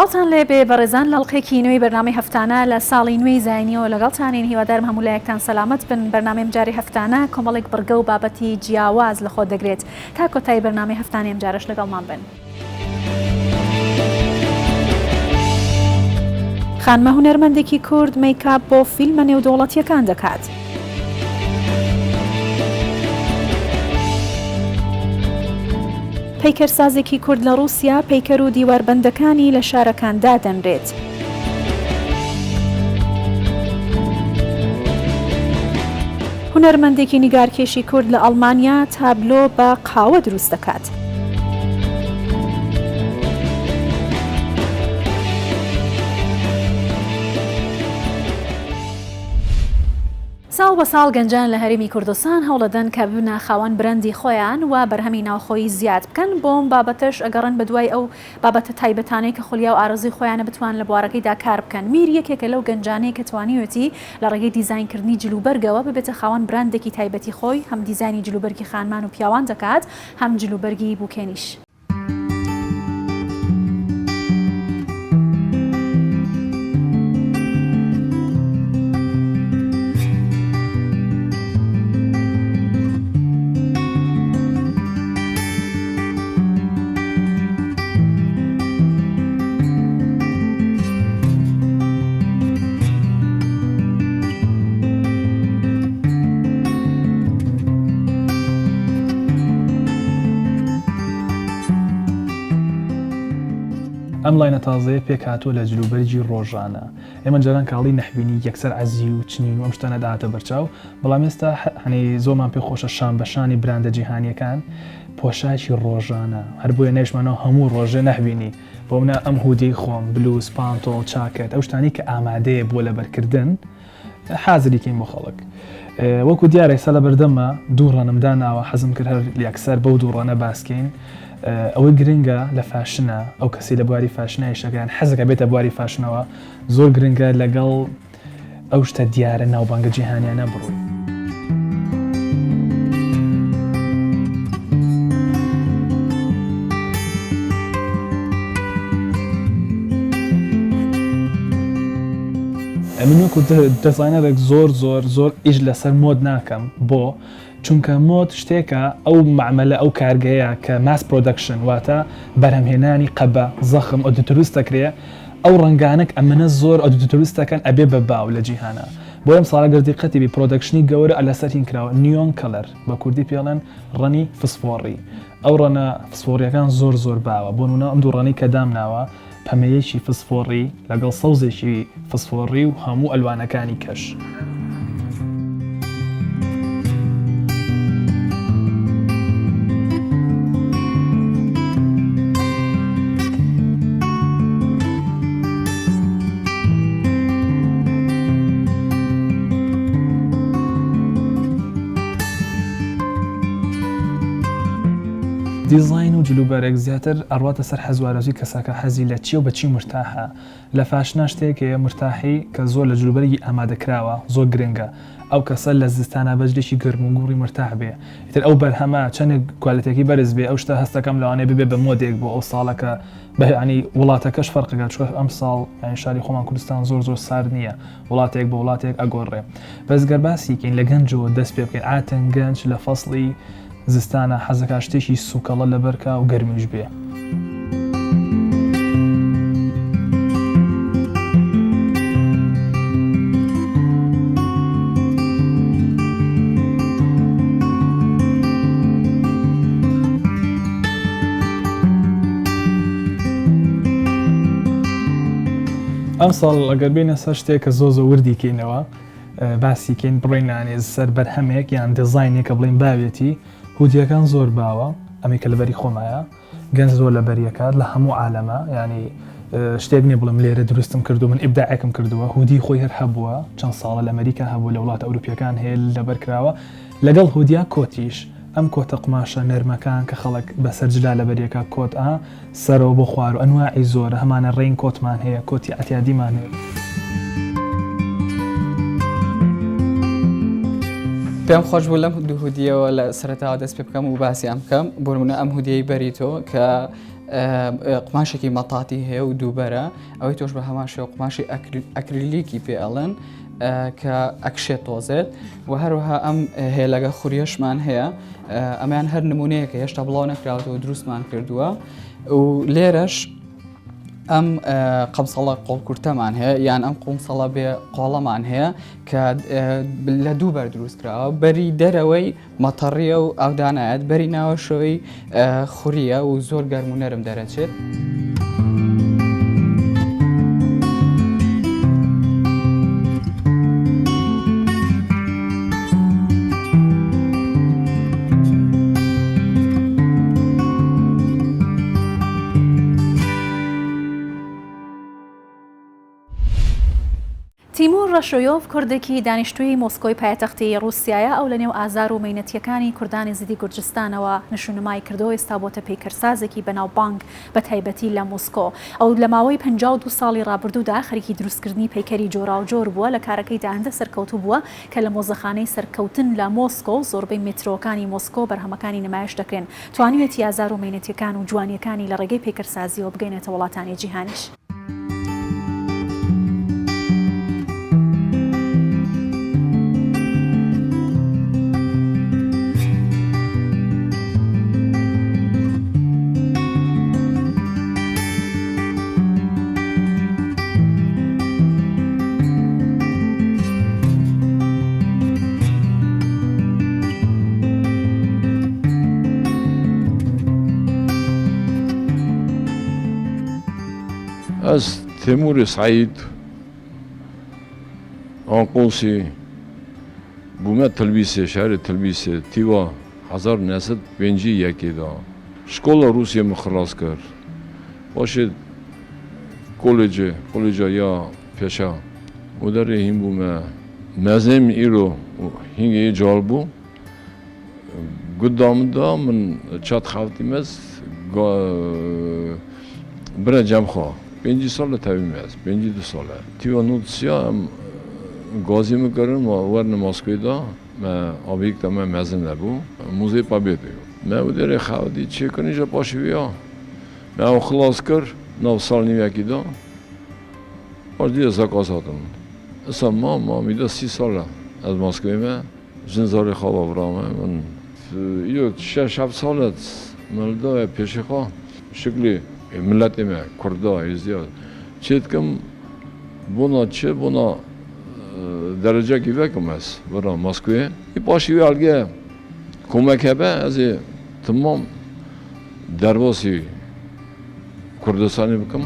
سڵاتان لێ بێ بەڕێزان لەڵقێکی نوێی بەرنامەی هەفتانە لە ساڵی نوێی زاینیەوە لەگەڵتانین هیوادارم هەمولایەکتان سەلامەت بن. بەرنامەی ئەمجاری هەفتانە کۆمەڵێک بڕگە و بابەتی جیاواز لە خۆ دەگرێت. تا کۆتایی بەرنامەی هەفتانەی ئەمجارش لەگەڵمان بن. خانمە هونەرمەندێکی کورد مەیکاپ بۆ فیلمە نێودەوڵەتیەکان دەکات. پەیکەرسازێکی کورد لە رووسیا پەیکەر و دیواربەندەکانی لە شارەکاندا دەنرێت. هونەرمەندێکی نیگارکێشی کورد لە ئەڵمانیا تابلۆ بە قاوە دروست دەکات. ساڵ بە ساڵ گەنجان لە هەرێمی کوردستان هەوڵەدەن کە ببنە خاوەن برەندی خۆیان و بەرهەمی ناوخۆیی زیاد بکەن. بۆم بابەتەش ئەگەڕن بە دوای ئەو بابەتە تایبەتانەی کە خولیا و ئارەزوی خۆیانە بتوان لە بوارەکەیدا کار بکەن. میر یەکێکە لەو گەنجانەی کە توانیوێتی لە ڕێگەی دیزاینکردنی جلوبەرگەوە ببێتە خاوەن برەندێکی تایبەتی خۆی، هەم دیزاینی جلوبەرگی خانمان و پیاوان دەکات، هەم جلوبەرگی بوکێنیش. ئەم لاینە تازەیە پێک هاتووە لە جلوبەرگی ڕۆژانە. ئێمە جاران کاڵی نەحبینی یەکسەر عەزی و چنین و ئەم شتانە داهاتە بەرچاو، بەڵام ئێستا زۆرمان پێ خۆشە شان بەشانی براندە جیهانیەکان پۆشاکی ڕۆژانە، هەر بۆیە نێشمانەوە هەموو ڕۆژێ نەحبینی. بۆ منە ئەم هودەی خۆم بلوز، پانتۆڵ، چاکەت، ئەو شتانی کە ئامادەیە بۆ لەبەرکردن حازریکەین بۆ خەڵک. وەکو دیارە ئێستا لە بەردەمە دوو ڕەنمدا ناوە حەزم کرد هەر یەکسەر بەو دوو ڕەنە باسکەین. ئەوەی گرنگە لە فاشنە، ئەو کەسی لە بواری فاشنە شەکەیان حەزەکە بێتە بواری فاشنەوە زۆر گرنگە لەگەڵ ئەو شتە دیارە ناوبانگە جیهانیانە بڕووی. من وەکو دەزاینەرێک زۆر ئیش لەسەر مۆد ناکەم، بۆ چونکە مۆد شتێکە ئەو معمەلە ئەو کارگەیە کە ماس پرۆدەکشن واتە بەرهەمهێنانی قەبە زەخم ئۆدیتۆریست دەکرێ، ئەو ڕەنگانێک ئەمەنە زۆر ئۆدیتۆریستەکەن ئەبێ بە باو لە جیهانە. بۆ ئەم ساڵە گەردیقەتی بی پرۆدەکشنی گەورە لەسەر هین کراوە نیۆن کەلەر، بە کوردی پێڵێن ڕەنی فسفۆڕی. ئەو ڕەنە فسفۆریەکان زۆر باوە. بۆ نمونە ئەم دوو ڕەنی کە دامناوە پەمەیەکی فسفۆڕی لەگەڵ سەوزێکی فسفۆڕی و هەموو ئەلوانەکانی کەش. دیزاین و جلوبەرێک زیاتر ئەڕواتە سەر حەزوارەزوی کەساکە حەزی لە چی و بەچی مرتاحە. لە فاشنا شتێکەیە مرتاحی کە زۆر لە جلوبەرێکی ئامادەکراوە زۆر گرنگە. ئەو کەسە لە زستانە بەجلێکی گەرم و گوڕی مرتاح بێ. ئیتر ئەو بەرهەمە چەندێک کوالەتێکی بەرز بێ، ئەو شتە هەستەکەم لەوانەیە ببێ بە مۆدێک بۆ ئەو ساڵەکە بەیانی وڵاتەکەش فەرقەکە، چوە ئەم ساڵ شاری خۆمان کوردستان زۆر سارد نییە، وڵاتێک بە وڵاتێک ئەگۆڕێ. بەس گەرباسیکەین لە گەنجەوە دەست پێ بکەین ئاتەن گەنج لە فەسڵی زستانە حەزەکە شتێکی سوکەڵە لەبەرکە و گەرمیش بێ. ئەم ساڵ ئەگەر بینە سەر شتێک کە زۆر وردی کەینەوە باسیکەین بڕێنانێ سەر بەرهەمێک یان دەزاینێکە بڵین باوێتی هودیەکان زۆر باوە. ئەمێکە لەبەری خۆمایە گەنج زۆر لە بەریەکات لە هەموو عالەمە، ینی شتێک نیە بڵم لێرە دروستم کردو من ئیبداعێکم کردووە. هودی خۆی هەر هەبووە، چەند ساڵە لە ئەمریکا هەبوو، لە وڵاتە ئەوروپیەکان هەیە لەبەرکراوە. لەگەڵ هودیا کۆتیش ئەم کۆتە قماشە نەرمەکان کە خەڵک بەسەرجلا لە بەریەکە کۆت سەرەوە بۆ خوار و ئەنواعی زۆرە، هەمانە ڕێین کۆتمان هەیە، کۆتی ئەتیادیمان هەیە. پێم خۆش بوو لەم دوو هودیەوە لە سەرەتاوە دەست پێ بکەم و باسی ئەم بکەم. بۆ نمونە ئەم هودیەی بەریتۆ کە قماشێکی مەتاتی هەیە و دووبەرە ئەوەی تۆش بە هەمان شێوە قماشی ئەکریلیکی پێ ئەڵێن کە ئەکشێت تۆزێت و هەروەها ئەم هێلەگە خوریەشمان هەیە ئەمیان هەر نمونەیەکە هێشتا بڵاو نەکراوەوە دروستمان کردووە و لێرەش ئەم قەمسەڵە قۆڵکورتەمان هەیە یان ئەم قومسەڵە بێ قۆڵەمان هەیە کە لە دووبەر دروستکراوە بەری دەرەوەی مەتەڕیە و ئاودانایەت بەری ناوەشەوەی خوریە و زۆر گەرم و نەرم دەرەچێت. تیمور ڕەشۆیۆڤ کوردێکی دانیشتووی مۆسکۆی پایتەختی ڕووسیایە ئەو لە نێو ئازار و مەینەتیەکانی کوردانی زیدی گورجستانەوە نشونمای کردەوە ئێستا بۆتە پێکەرسازێکی بەناوبانگ بە تایبەتی لە مۆسکۆ ئەو لە ماوەی 52 ساڵی ڕابردوودا خەریکی دروستکردنی پەیکەری جۆراوجۆر بووە لە کارەکەیدا هەندە سەرکەوتوو بووە کە لە مۆزەخانەی سەرکەوتن لە مۆسکۆ و زۆربەی مترۆکانی مۆسکۆ بەرهەمەکانی نمایش دەکرێن توانوێتی ئازار و مەینەتیەکان و جوانیەکانی لە ڕێگەی پێکەرسازیەوە بگەینێتە وڵاتانی جیهانیش. از تیمور سعید آنقوسی بومه تلویسه شهر تلویسه تیوا 1951 دا شکل روسیه مخلاص کرد باشه کالج یا پیشا و در این بومه مزم ایرو هنگی جال بو قدام دا من چات خواهدیم از برای جمع خواه 5 سال تاویم است 52 ساله تیوا نوتسیا هم گازی میکردن و ورن ماسکوی دا من آبیک تا من مزن نبو موزه پابیدیو من او داره خواهدی چه کنی جا پاشی بیا من او خلاص کرد 9 سال نیم یکی دا باش دیگه زکاس هاتم اصلا ما میده 30 ساله از ماسکوی من جنزاری خواب آورامه من یو 6-7 سالت ملده پیشی خواه شکلی milletime, Kurda, izliyor. Çetkim buna derece gibi kımız. Bura Moskva'ya. Başı bir alge kumek hebe, azı tamam derbasi Kurdistan'ı bakım.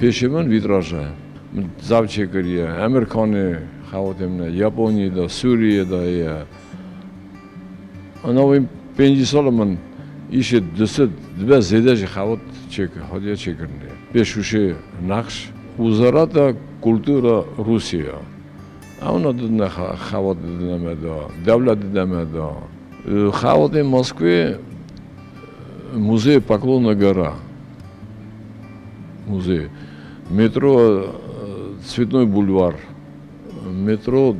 Peşimin vitraja, zavçe kariye, Amerikanı xavatemne, Japonya'da, Suriye'da ya. Ana o 5 salımın işi düse dve zedeci xavat çek, hadiye çekirdi. Beşuşe nakş, Uzarata Kultura Rusya. Ona dedine xavat dedemeda, devlet dedemeda. Xavatem Moskva, Muzey Poklona Gora. Muzey. Метро Цветной бульвар, метро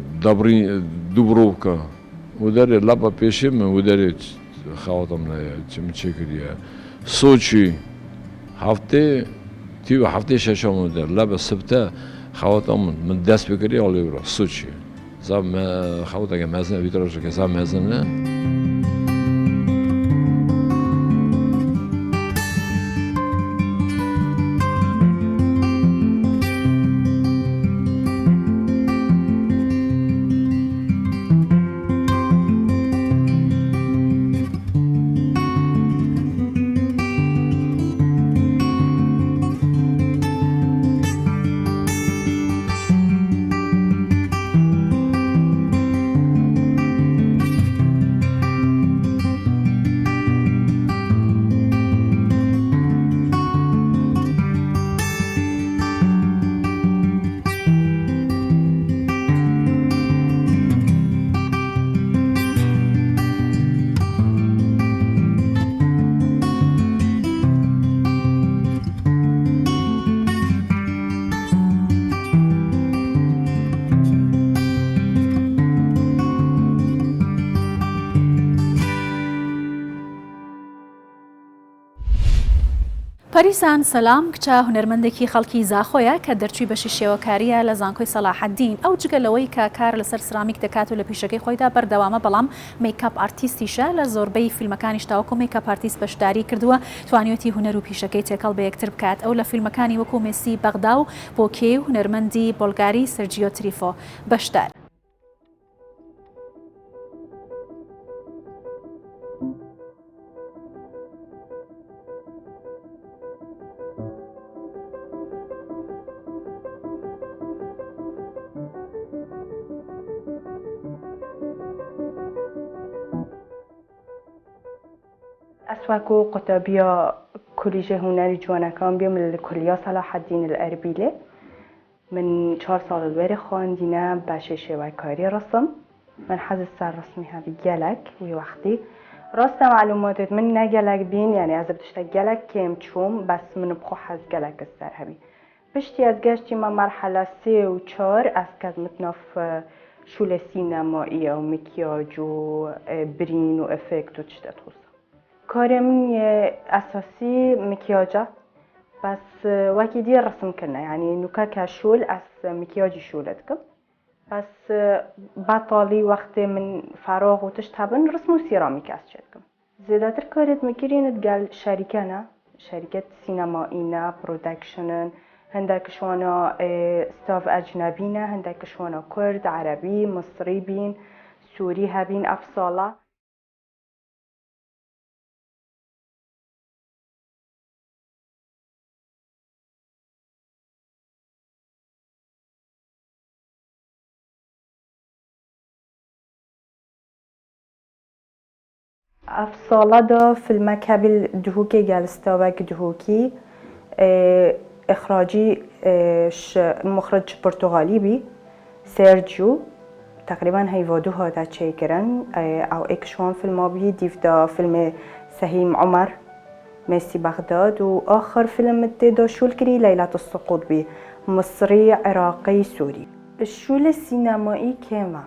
Дубровка. Ударе лапа пешим, ударе хаватамная, чем чекрия. Сочи, hafte şaşam uдар, лапа сыпта хаватам, мен дәс бекери алыйбра, Сочи. Зам хаватага мәзне витража ке зам мәзне. پەریسان سەلام کچە هونەرمەندێکی خەڵکی زاخۆیە کە دەرچووی بەشی شێوەکاریە لە زانکۆی سەلاحەدین ئەو جگەلەوەی کە کار لەسەر سرامیک دەکات و لە پیشەکەی خۆیدا بەردەوامە بەڵام میکاپ ئارتیستیشە لە زۆربەی فیلمەکانیش تاوەکو میکاپ ئارتیست بەشداری کردووە توانیوەتی هونەر و پیشەکەی تێکەڵ بە یەکتر بکات ئەو لە فیلمەکانی وەکو مێسی بەغدا و بۆکێ و هونەرمەندی بۆلگاری سرجیۆ تریفۆ بەشدار. أسواكو قطبية كلية هنري جوانا كان بيوم الكلية صلاح الدين الأربيلي من 4 سال الوري خواندينا باشي شويكاري رسم من حز السر رسمي هذا جالك ووقتي راستا معلومات من نجالك بين يعني إذا بتشتغل جالك كم تشوم بس من بخو حز جالك السر هبي بشتي از گشتي ما مرحلة 3 و 4 از كذ متنف شو سينمائية ومكياج وبرين وإفكت وتشتغل کارم اساسی مکیاجه بس وقتی دیر رسم کنه یعنی نوکا کشول از مکیاجی شولت کم بس بطالی وقت من فراغ و تشتبن رسم و سیرامیک از شد کم زیادتر کارت میکرین تقال شرکه نه شرکت سینمایی نه پرودکشنن هندک شوانا استاف اجنبی نه هندک شوانا کرد عربی مصری بین سوری هبین افصاله أفصالة دا في المكابل دهوكي جالستاوك دهوكي إخراجي مخرج برتغالي بي سيرجيو تقريبا هيفادو هذا تشيكرن أو إكشوان فيلم بي ديف دا فيلم سهيم عمر ميسي بغداد وآخر فيلم دا شولكري ليلة السقوط بي مصري عراقي سوري الشول السينمائي كما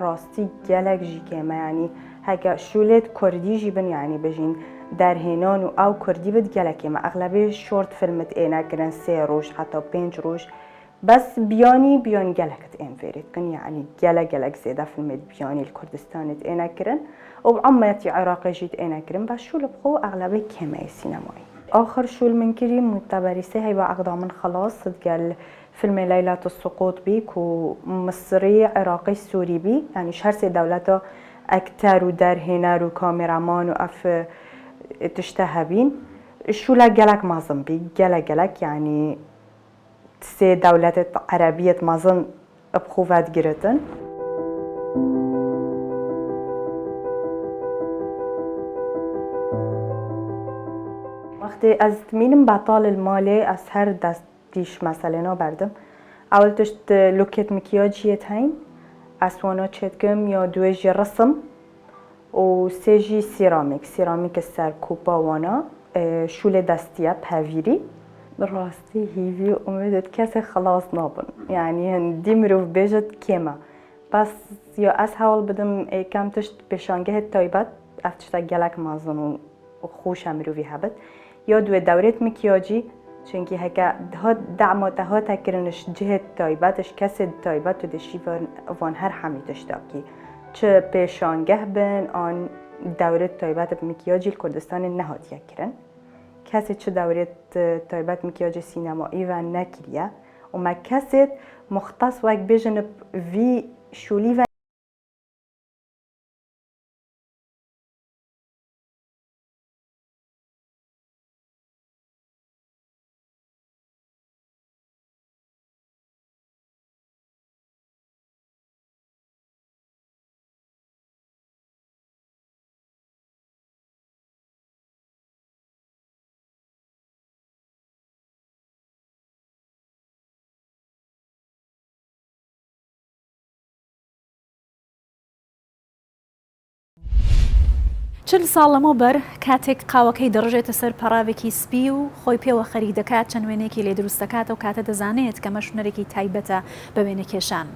راستي جالك جي كما يعني هكا شولت كردي جيبن يعني بجين در هنان و او كردي بد جالك ما اغلبه شورت فيلمت اينا كرن 3 روش حتى 5 روش بس بياني بيان جالكت ان فيريت كن يعني جالك زيادة فيلم بياني الكردستانت اينا كرن وبعمتي عراقي جيت اينا كرن بس شول بخو اغلبه كما سينمائي آخر شول من كري متبرسي هي أقدام خلاص قال فيلم ليلة السقوط بيك ومصري عراقي سوري بي يعني شهر دولته أكتر ودر هنا و كاميرامان وأف تشتهبين شو لا جالك مازن بي جالك يعني 3 دولات عربية مازن بخوفات جرتن وقتی از مینم بطال المالی از هر دستیش مثلا بردم اول تشت لوکت مکیاجیت هین اسوانا چتکم یا دویجی رسم و سیجی سیرامیک سر کوپا وانا شول دستیه پویری راستی هیوی امیدت کسی خلاص نابن یعنی دیمرو بیجت کیما بس یا از حال بدم کم تشت بشانگه تایبت افتشتا گلک مازن و خوش امروی هبت یا دورت مکیاجی چونکی هکا دعمات ها تکرنش جهت تایبتش کسی تایبت و دشی وان هر حمیتش داکی چه پیشانگه بین آن دورت تایبت مکیاجی کردستان نهاد یکرن کسی چه دورت تایبت مکیاج سینمایی و نکریه و ما کسی مختص وک بیجن وی شولی و چل ساڵ لەمەوبەر کاتێک قاوەکەی دەڕژێتە سەر پەڕاوێکی سپی و خۆی پێوە خەریک دەکات چەند وێنێکی لێ دروست دەکات و کاتە دەزانێت کە مەشونەرێکی تایبەتە بە وێنە کێشان.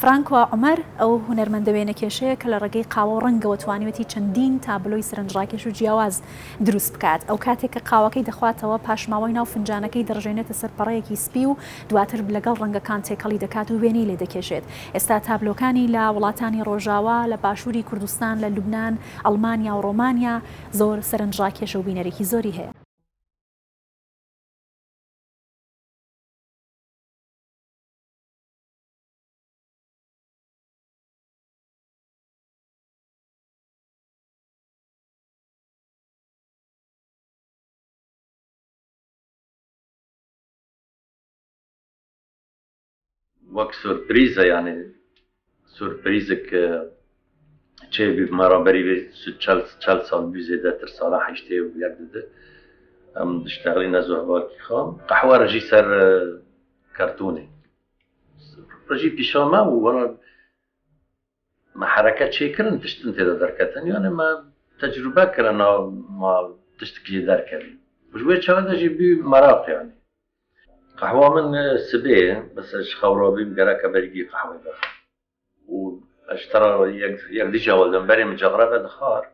فرانکوا عمەر ئەو هونەرمەندە وێنەکێشەیە کە لە ڕێگەی قاوە و ڕەنگەوە توانیوەتی چەندین تابلۆی سەرنجڕاکێش و جیاواز دروست بکات. ئەو کاتێک کە قاوەکەی دەخواتەوە پاشماوەی ناو فنجانەکەی دەڕژێنێتە سەر پەڕەیەکی سپی و دواتر لەگەڵ ڕەنگەکان تێکەڵی دەکات و وێنەی لێ دەکێشێت. ئێستا تابلۆکانی لە وڵاتانی ڕۆژاوا لە باشووری کوردستان لە لوبنان، ئەڵمانیا و ڕۆمانیا زۆر سەرنجڕاکێشە و بینەرێکی زۆری هەیە. وەک سورپریزە یانێ سورپریزێک چێبی بمەڕابەری بێ چەل ساڵ بوو زێدەتر ساڵە حیشتێ و یەک دەدە ئەم دشتاغلی نەزوو هەواکی خام قەحوە ڕژی سەر کەرتونێ ڕژی پیشەما و وەڵا مە حەرەکەت چێکردن تشتن تێدا دەرکەتن یانێ مە تەجروبە کردن ما تشتێکی دەرکەوی ژوێ چاوە دەژی بی مەراق یانێ قهوة من سبيه بس اش خورابي مقراكا برقي قهوة بخ واشترى يقديجا ولدن بري من جغرافة دخار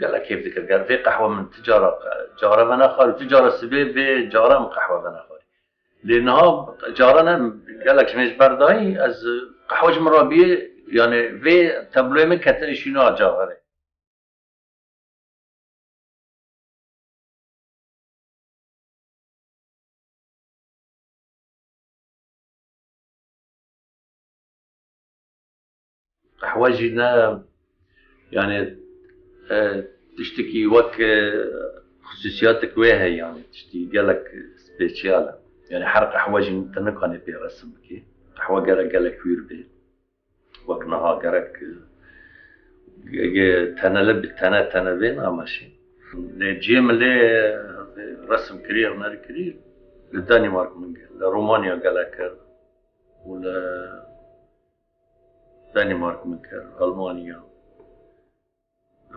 قال كيف ذكر قال في قهوة من تجارة جغرافة بناخر وتجارة سبيه في جغرافة من قهوة بناخر لأنها جارنا قال لك شميش برداي از قهوة مرابية يعني في تبلوي من كتن شنو جغرافة قهوة جينا يعني تشتكي وك خصوصياتك وياها يعني تشتي قالك سبيشيالة يعني حرق قهوة جين تنقاني بيه رسم بكي قهوة قالك كوير بيه وك نها قالك تنلب تنبين ماشي جيم اللي رسم كرير نار كرير للدنمارك من لرومانيا قالك ولا دنمارك منكر ألمانيا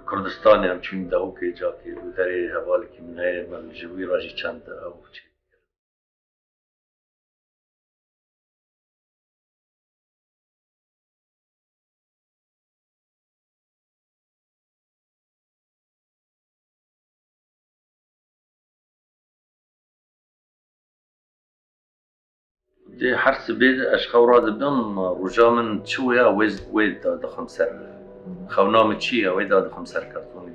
كردستان هم چون دهو که جا که داری حوالی که من هی من جوی راجی چند او چی دي حرس بيد أشخورا دبن رجا من شوية ويد دخم سر خونام تشيا ويد دخم سر كرتوني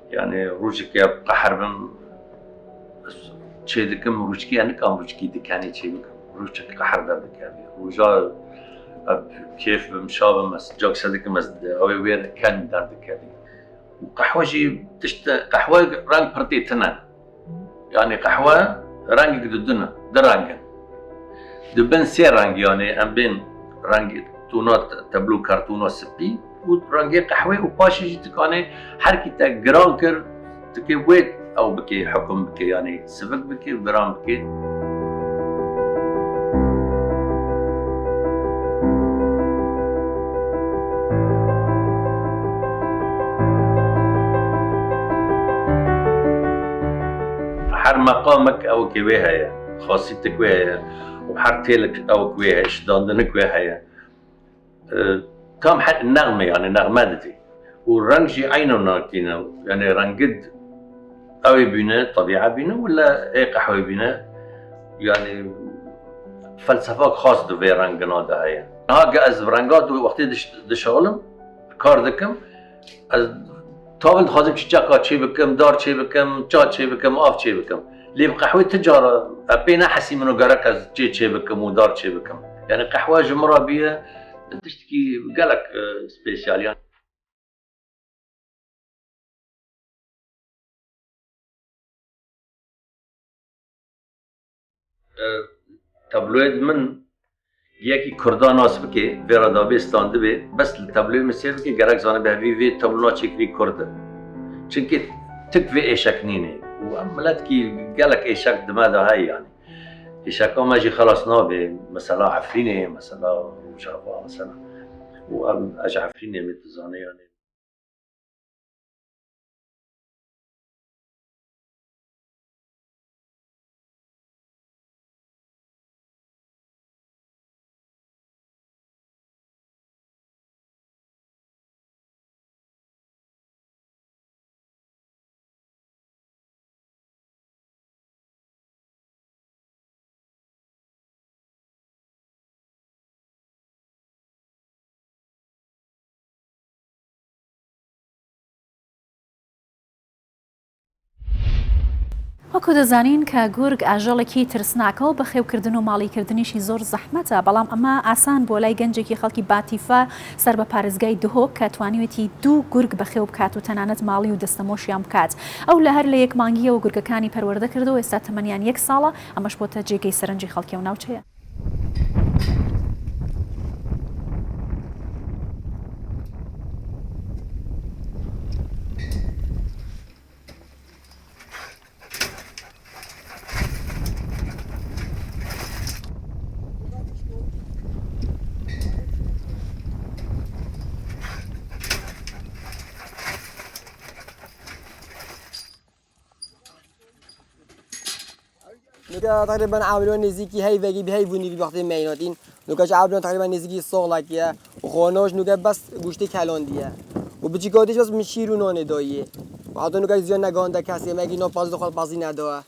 يعني روجك يبقى حربم شيء دكم روجكي أنا كم روجكي دكاني شيء روجك قحر ده دكاني رجا كيف مشابه مس جاك صدق مس أو وير كان دار دكاني وقهوة جي تشت قهوة رانج برتي تنا يعني قهوة رانج جددنا درانجن دبن سي رنگ يعني ام بين رنگ تونات تبلو كرتون سبي و رنگ قهوه و پاش جي تكاني هر كي تا جران كر تكي ويت او بكي حكم بكي يعني سبك بكي جرام بكي هر مقامك او كويها خاصيتك ويها وحرتيلك او كويها شداندنك ويها كم حد النغمة يعني نغماتي والرنجي عينه ناكينا يعني رنجد قوي بينا طبيعة بينا ولا اي قهوة بينا يعني فلسفات خاص دو في رنجنا ده هي ها جاز برنجات وقتی دشغلم کار دکم از تابل خازم چی بکم دار چی بکم چی بکم آف چی بکم ليه قهوة تجارة أبينا حسي منو قرك از چي بكم ودار چي بكم يعني قهوة جمرة بيه تشتكي قالك سبيشال يعني تابلويد من يكي كردان ناس بكي فيرا دابستان دبي بس التابلويد مسير بكي قرك زانه به في تابلونا چكري كرد چونكي تكفي ايشك نيني وعملت كي قالك ايشك دماغ هاي يعني ايشك ما جي خلاص نابي مثلا عفريني مثلا وشافا مثلا واجي عفريني متزانه يعني وەکو دەزانین کە گورگ ئاژەڵێکی ترسناکە و بە خێوکردن و ماڵیکردنیشی زۆر زەحمەتە، بەڵام ئەمە ئاسان بۆ لای گەنجێکی خەڵکی باتیفە سەر بە پارێزگای دهۆک کە توانیوێتی 2 گورگ بەخێو بکات و تەنانەت ماڵی و دەستەمۆشیان بکات. ئەو لە هەر لە 1 مانگیەوە گورگەکانی پەروەردە کردەوە، ئێستا تەمەنیان 1 ساڵە، ئەمەش بۆتە جێگەی سەرنجی خەڵکی و ناوچەیە. نوكا تقريبا عاملون نزيكي هاي باقي بهاي بني بوقتين مايناتين نوكا عاملون تقريبا نزيكي صغلاكيا وخوناش نوكا بس گوشت کلان دیه و بچیکاتیش بس میشیرو نان دایه و حتی نوكا زیاد نگانده کسی مگی نو پاز دخول پازی نداره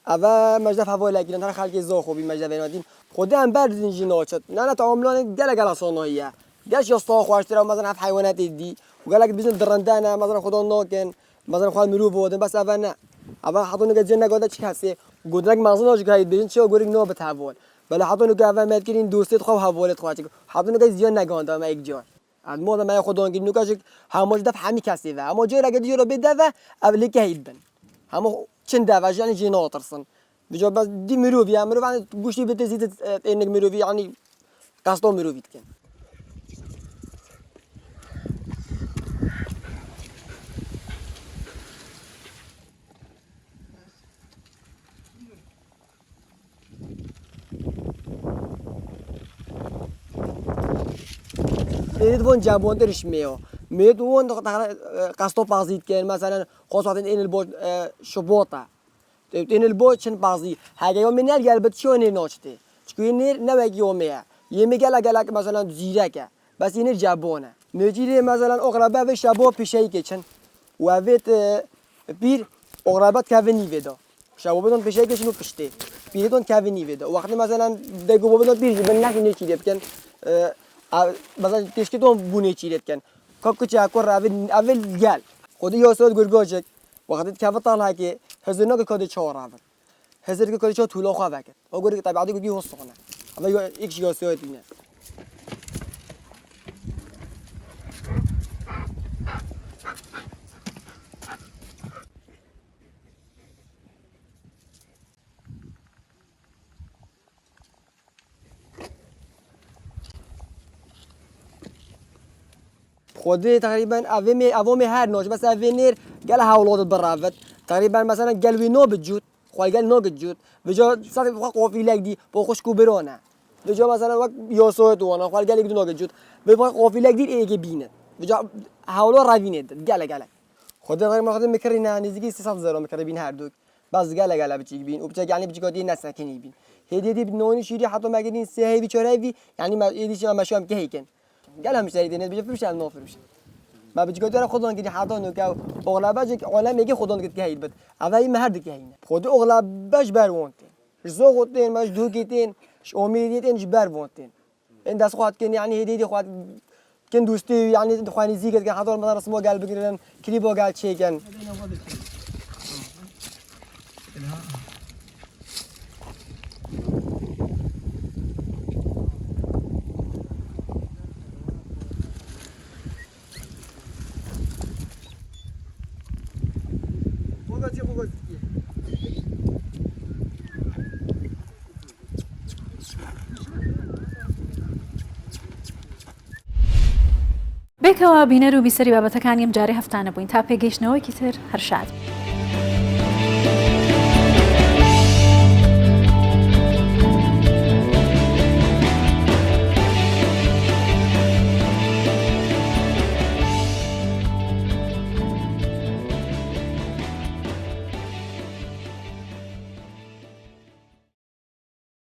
اول مجدف هوا لگیرن هر خلک زو خوبی مجدف بنادین خودم هم بردین جناچت نه تا عاملان گله صنایعه گش یا ستا خواشتره مثلا هفت حیوانات دی و گله بیزن درندانه مثلا خدا ناکن مثلا خود مرو بودن بس اول نه اول حتی نوكا زیاد نگانده چی کسی گودرک مغزن آج گاهی بیشتر چه گوری نو بتحول ولی حتی نوکه اول میاد کردین دوستت خواه حوالت خواهد چه حتی نوکه زیاد نگانده ما یک جای از ما ما خودان که نوکه چه همش دفع همی کسی و اما جای اگه دیگه رو بده و اولی که هید بن همه چند دفعه یعنی جنا ترسن بجا بس دی مروی هم مروی گوشتی بده زید اینک مروی یعنی قصد مروی کن میدون جوان درش میدون قصد بازید کن مثلا خاصة این البوج شباطه این البوج چند بازی هاگه یوم نیل گل چون ناشته چون نیر نوعی یومیه یه میگه لگه مثلا زیره که بس این جوانه میگیره مثلا اقربا و شباب پیشی که چند و وقت بیر اقربات کاونی ودا شباب بدون پیشی که شنو پشته بیرون کاونی ودا وقتی مثلا دگو بدون بیر جبن نکنی چی دیگه مثلا تشکیتون بونه چیرت کن کاکوچه اکور اول گل خودی یاسود گرگاجک وقتی که طالع که هزینه که کادی چهار اول هزینه که کادی چهار طولا خواه بکن اگر طبیعتی گویی هستونه اما یک چیزی یاسود اینه خودی تقریبا اوام هر نوش بس اوینیر گل حولات برافت تقریبا مثلا گلوی نو بجود خوای گل نو بجود بجا صد قافی لگدی با خوشکو برانه بجا مثلا وقت یاسوت وانا خوای گل نو بجود به قافی لگدی ایگه بینه بجا حولا روینه گل خودی تقریبا خودی میکرینه نزدیکی 300 زرا میکرین هر دو بس گل بچی بین و بچا یعنی بچی کادی نسکنی بین هدیه نونی شیری حتی مگرین سه هی بیچاره هی یعنی ما ایدیش ماشام که هیکن گل هم شدید نه بجا فروشن نو فروش ما بچی کادی خودان که حتی نو که اغلبش عالم میگه خودان که هید بد اولی مرد که هینه خود اغلبش بروانتین زو خودین ماش دو کیتین امیدیتین بروانتین این دست خواهد کن یعنی هدیه خواهد کن دوستی یعنی خوانی زیگت که حتی مثلا رسما گل بگیرن کلیپا گل چیکن بێکەوە بینەر و بیسەری بابەتەکانیم جارێ هەفتانە بووین تا پێگەیشتنەوەیکی تر هەرشاد.